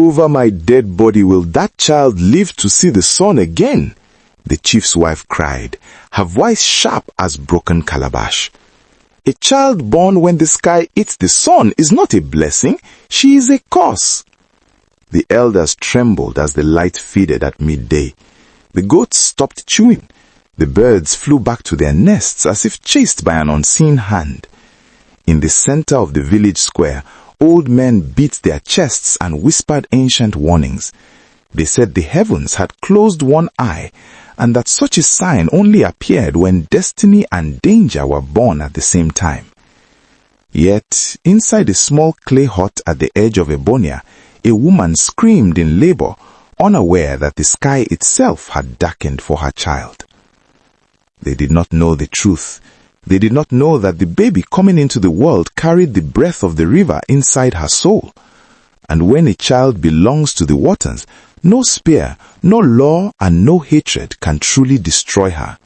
over my dead body will that child live to see the sun again?" the chief's wife cried, her voice sharp as broken calabash. "A child born when the sky eats the sun is not a blessing, she is a curse." The elders trembled as the light faded at midday. The goats stopped chewing. The birds flew back to their nests as if chased by an unseen hand. In the center of the village square, old men beat their chests and whispered ancient warnings. They said the heavens had closed one eye, and that such a sign only appeared when destiny and danger were born at the same time. Yet, inside a small clay hut at the edge of Ebonia, a woman screamed in labor, unaware that the sky itself had darkened for her child. They did not know the truth. They did not know that the baby coming into the world carried the breath of the river inside her soul. And when a child belongs to the waters, no spear, no law, and no hatred can truly destroy her.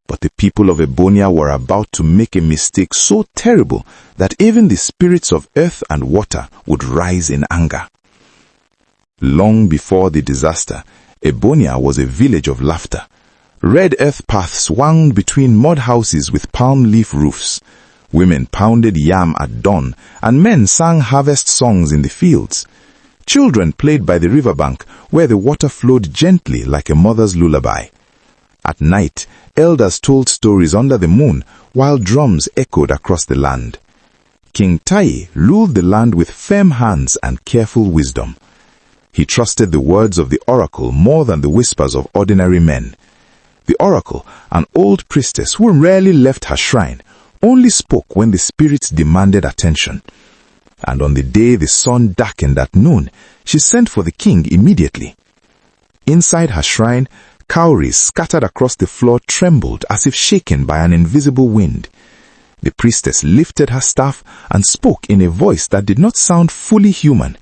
But the people of Ebonia were about to make a mistake so terrible that even the spirits of earth and water would rise in anger. Long before the disaster, Ebonia was a village of laughter. Red earth paths wound between mud houses with palm leaf roofs. Women pounded yam at dawn, and men sang harvest songs in the fields. Children played by the riverbank, where the water flowed gently like a mother's lullaby. At night, elders told stories under the moon, while drums echoed across the land. King Tai ruled the land with firm hands and careful wisdom. He trusted the words of the oracle more than the whispers of ordinary men. The oracle, an old priestess who rarely left her shrine, only spoke when the spirits demanded attention. And on the day the sun darkened at noon, she sent for the king immediately. Inside her shrine, cowries scattered across the floor trembled as if shaken by an invisible wind. The priestess lifted her staff and spoke in a voice that did not sound fully human.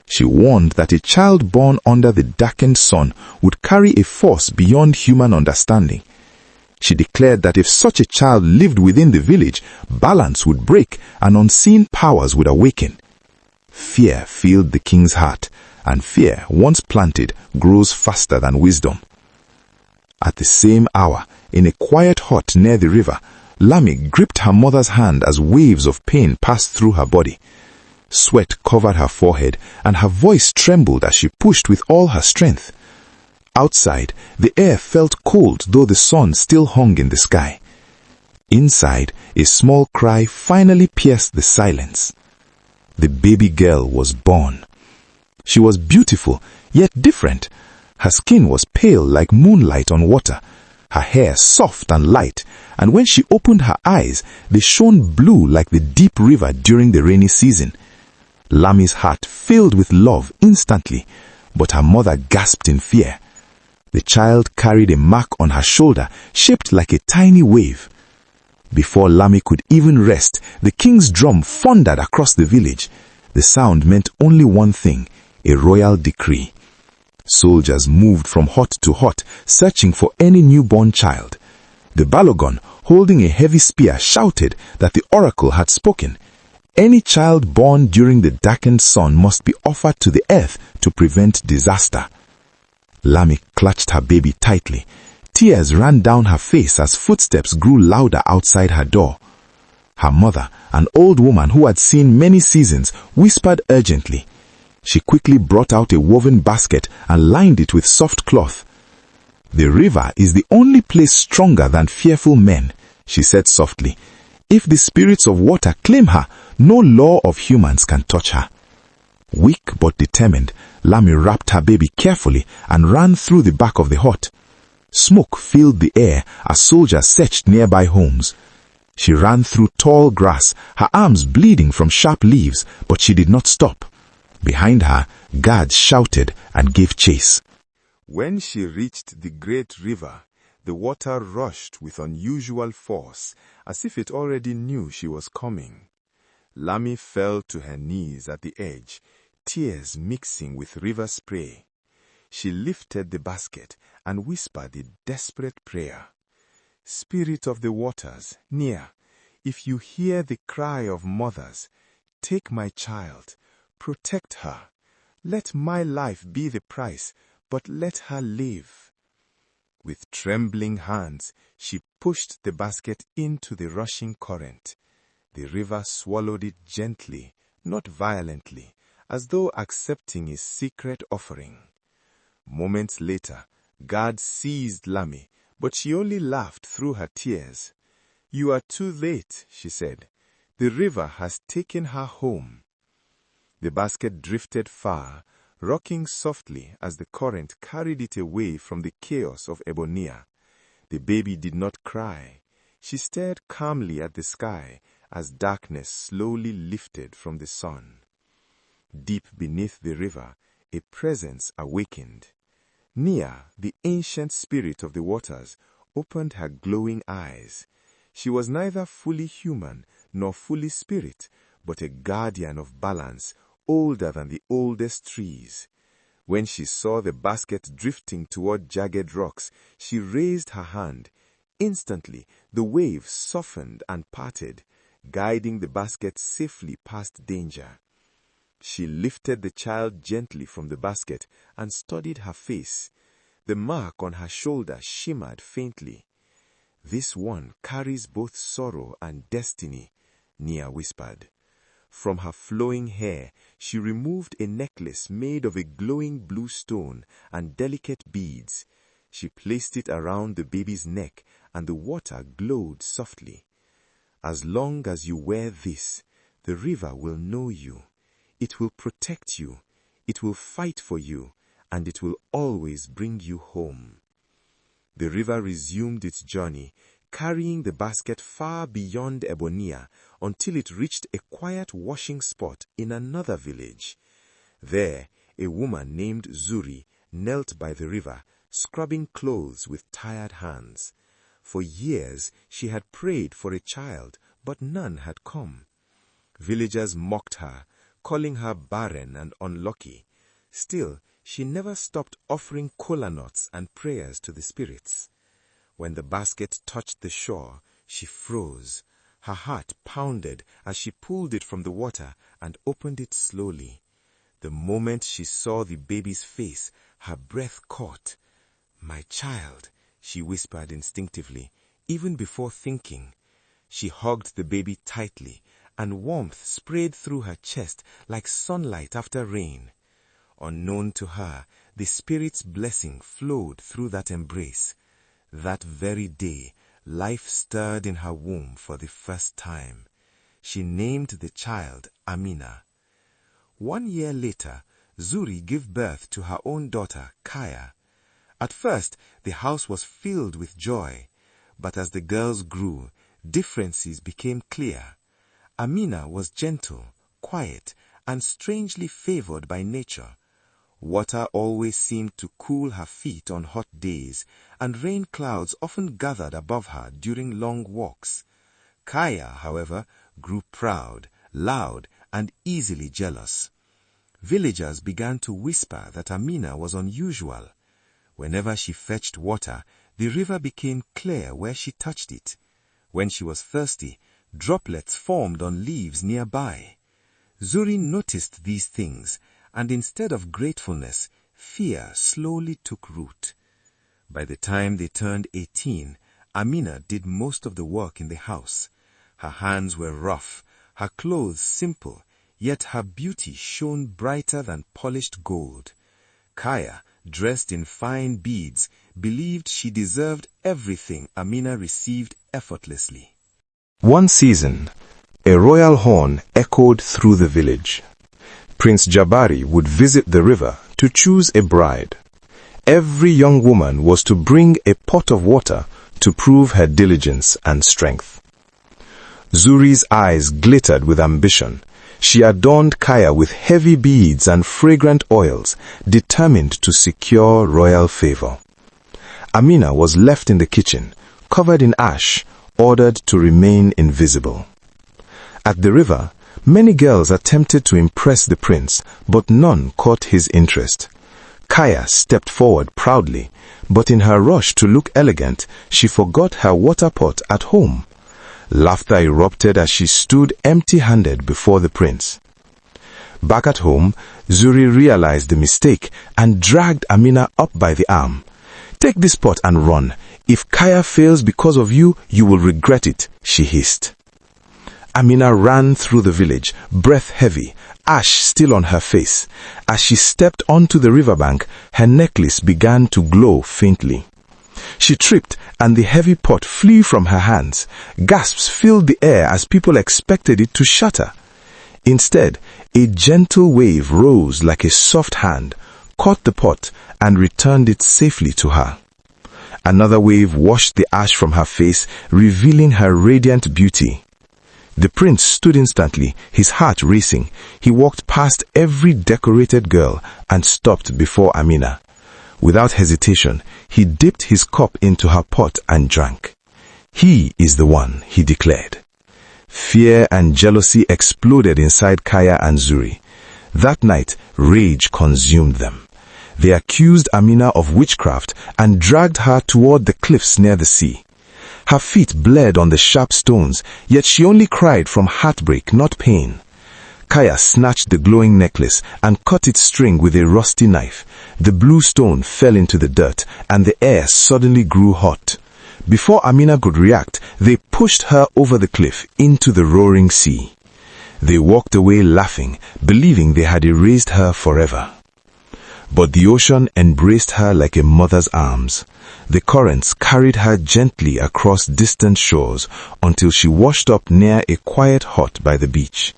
She warned that a child born under the darkened sun would carry a force beyond human understanding. She declared that if such a child lived within the village, balance would break and unseen powers would awaken. Fear filled the king's heart, and fear, once planted, grows faster than wisdom. At the same hour, in a quiet hut near the river, Lami gripped her mother's hand as waves of pain passed through her body. Sweat covered her forehead, and her voice trembled as she pushed with all her strength. Outside, the air felt cold though the sun still hung in the sky. Inside, a small cry finally pierced the silence. The baby girl was born. She was beautiful, yet different. Her skin was pale like moonlight on water, her hair soft and light, and when she opened her eyes, they shone blue like the deep river during the rainy season. Lami's heart filled with love instantly, but her mother gasped in fear. The child carried a mark on her shoulder, shaped like a tiny wave. Before Lami could even rest, the king's drum thundered across the village. The sound meant only one thing, a royal decree. Soldiers moved from hut to hut, searching for any newborn child. The Balogun, holding a heavy spear, shouted that the oracle had spoken. Any child born during the darkened sun must be offered to the earth to prevent disaster. Lami clutched her baby tightly. Tears ran down her face as footsteps grew louder outside her door. Her mother, an old woman who had seen many seasons, whispered urgently. She quickly brought out a woven basket and lined it with soft cloth. "The river is the only place stronger than fearful men," she said softly. "If the spirits of water claim her, no law of humans can touch her." Weak but determined, Lami wrapped her baby carefully and ran through the back of the hut. Smoke filled the air as soldiers searched nearby homes. She ran through tall grass, her arms bleeding from sharp leaves, but she did not stop. Behind her, guards shouted and gave chase. When she reached the great river, the water rushed with unusual force, as if it already knew she was coming. Lami fell to her knees at the edge, tears mixing with river spray. She lifted the basket and whispered a desperate prayer. "Spirit of the waters, near, if you hear the cry of mothers, take my child, protect her. Let my life be the price, but let her live." With trembling hands, she pushed the basket into the rushing current. The river swallowed it gently, not violently, as though accepting a secret offering. Moments later, guards seized Lami, but she only laughed through her tears. "You are too late," she said. "The river has taken her home." The basket drifted far, rocking softly as the current carried it away from the chaos of Ebonia. The baby did not cry. She stared calmly at the sky as darkness slowly lifted from the sun. Deep beneath the river, a presence awakened. Nia, the ancient spirit of the waters, opened her glowing eyes. She was neither fully human nor fully spirit, but a guardian of balance, older than the oldest trees. When she saw the basket drifting toward jagged rocks, she raised her hand. Instantly, the waves softened and parted, guiding the basket safely past danger. She lifted the child gently from the basket and studied her face. The mark on her shoulder shimmered faintly. "This one carries both sorrow and destiny," Nia whispered. From her flowing hair, she removed a necklace made of a glowing blue stone and delicate beads. She placed it around the baby's neck, and the water glowed softly. "As long as you wear this, the river will know you. It will protect you. It will fight for you, and it will always bring you home." The river resumed its journey, carrying the basket far beyond Ebonia until it reached a quiet washing spot in another village. There, a woman named Zuri knelt by the river, scrubbing clothes with tired hands. For years, she had prayed for a child, but none had come. Villagers mocked her, calling her barren and unlucky. Still, she never stopped offering kola nuts and prayers to the spirits. When the basket touched the shore, she froze. Her heart pounded as she pulled it from the water and opened it slowly. The moment she saw the baby's face, her breath caught. "My child," she whispered instinctively, even before thinking. She hugged the baby tightly, and warmth sprayed through her chest like sunlight after rain. Unknown to her, the Spirit's blessing flowed through that embrace. That very day, life stirred in her womb for the first time. She named the child Amina. 1 year later, Zuri gave birth to her own daughter, Kaya. At first, the house was filled with joy, but as the girls grew, differences became clear. Amina was gentle, quiet, and strangely favored by nature. Water always seemed to cool her feet on hot days, and rain clouds often gathered above her during long walks. Kaya, however, grew proud, loud, and easily jealous. Villagers began to whisper that Amina was unusual. Whenever she fetched water, the river became clear where she touched it. When she was thirsty, droplets formed on leaves nearby. Zuri noticed these things, and instead of gratefulness, fear slowly took root. By the time they turned 18, Amina did most of the work in the house. Her hands were rough, her clothes simple, yet her beauty shone brighter than polished gold. Kaya, dressed in fine beads, believed she deserved everything Amina received effortlessly. One season, a royal horn echoed through the village. Prince Jabari would visit the river to choose a bride. Every young woman was to bring a pot of water to prove her diligence and strength. Zuri's eyes glittered with ambition. She adorned Kaya with heavy beads and fragrant oils, determined to secure royal favor. Amina was left in the kitchen, covered in ash, ordered to remain invisible. At the river, many girls attempted to impress the prince, but none caught his interest. Kaya stepped forward proudly, but in her rush to look elegant, she forgot her water pot at home. Laughter erupted as she stood empty-handed before the prince. Back at home, Zuri realized the mistake and dragged Amina up by the arm. "Take this pot and run. If Kaya fails because of you, you will regret it," she hissed. Amina ran through the village, breath heavy, ash still on her face. As she stepped onto the riverbank, her necklace began to glow faintly. She tripped, and the heavy pot flew from her hands. Gasps filled the air as people expected it to shatter. Instead, a gentle wave rose like a soft hand, caught the pot, and returned it safely to her. Another wave washed the ash from her face, revealing her radiant beauty. The prince stood instantly, his heart racing. He walked past every decorated girl and stopped before Amina. Without hesitation, he dipped his cup into her pot and drank. "He is the one," he declared. Fear and jealousy exploded inside Kaya and Zuri. That night, rage consumed them. They accused Amina of witchcraft and dragged her toward the cliffs near the sea. Her feet bled on the sharp stones, yet she only cried from heartbreak, not pain. Kaya snatched the glowing necklace and cut its string with a rusty knife. The blue stone fell into the dirt, and the air suddenly grew hot. Before Amina could react, they pushed her over the cliff into the roaring sea. They walked away laughing, believing they had erased her forever. But the ocean embraced her like a mother's arms. The currents carried her gently across distant shores until she washed up near a quiet hut by the beach.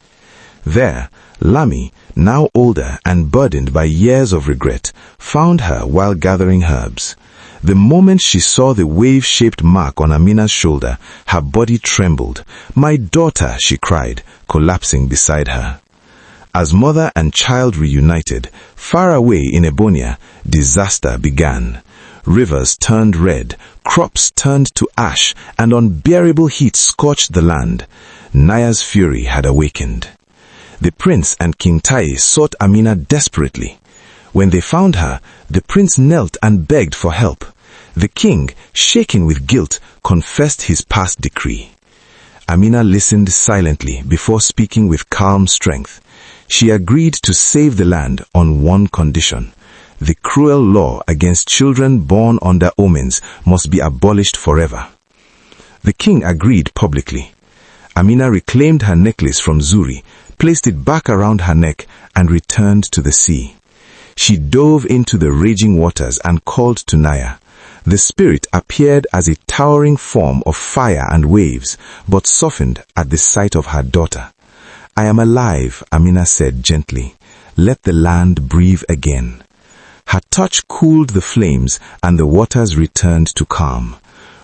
There, Lami, now older and burdened by years of regret, found her while gathering herbs. The moment she saw the wave-shaped mark on Amina's shoulder, her body trembled. "My daughter," she cried, collapsing beside her. As mother and child reunited, far away in Ebonia, disaster began. Rivers turned red, crops turned to ash, and unbearable heat scorched the land. Naya's fury had awakened. The prince and King Tai sought Amina desperately. When they found her, the prince knelt and begged for help. The king, shaken with guilt, confessed his past decree. Amina listened silently before speaking with calm strength. She agreed to save the land on one condition. The cruel law against children born under omens must be abolished forever. The king agreed publicly. Amina reclaimed her necklace from Zuri, placed it back around her neck, and returned to the sea. She dove into the raging waters and called to Naya. The spirit appeared as a towering form of fire and waves, but softened at the sight of her daughter. "I am alive," Amina said gently. "Let the land breathe again." Her touch cooled the flames, and the waters returned to calm.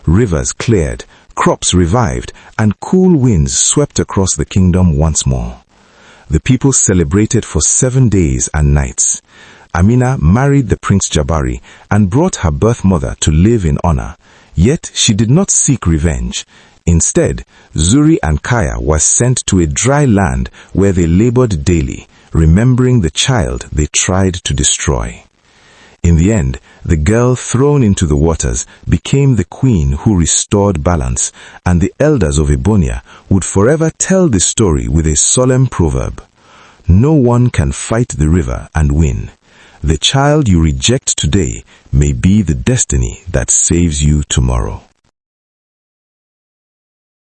Rivers cleared, crops revived, and cool winds swept across the kingdom once more. The people celebrated for 7 days and nights. Amina married the Prince Jabari and brought her birth mother to live in honor. Yet she did not seek revenge. Instead, Zuri and Kaya were sent to a dry land where they labored daily, remembering the child they tried to destroy. In the end, the girl thrown into the waters became the queen who restored balance, and the elders of Ebonia would forever tell the story with a solemn proverb: "No one can fight the river and win. The child you reject today may be the destiny that saves you tomorrow."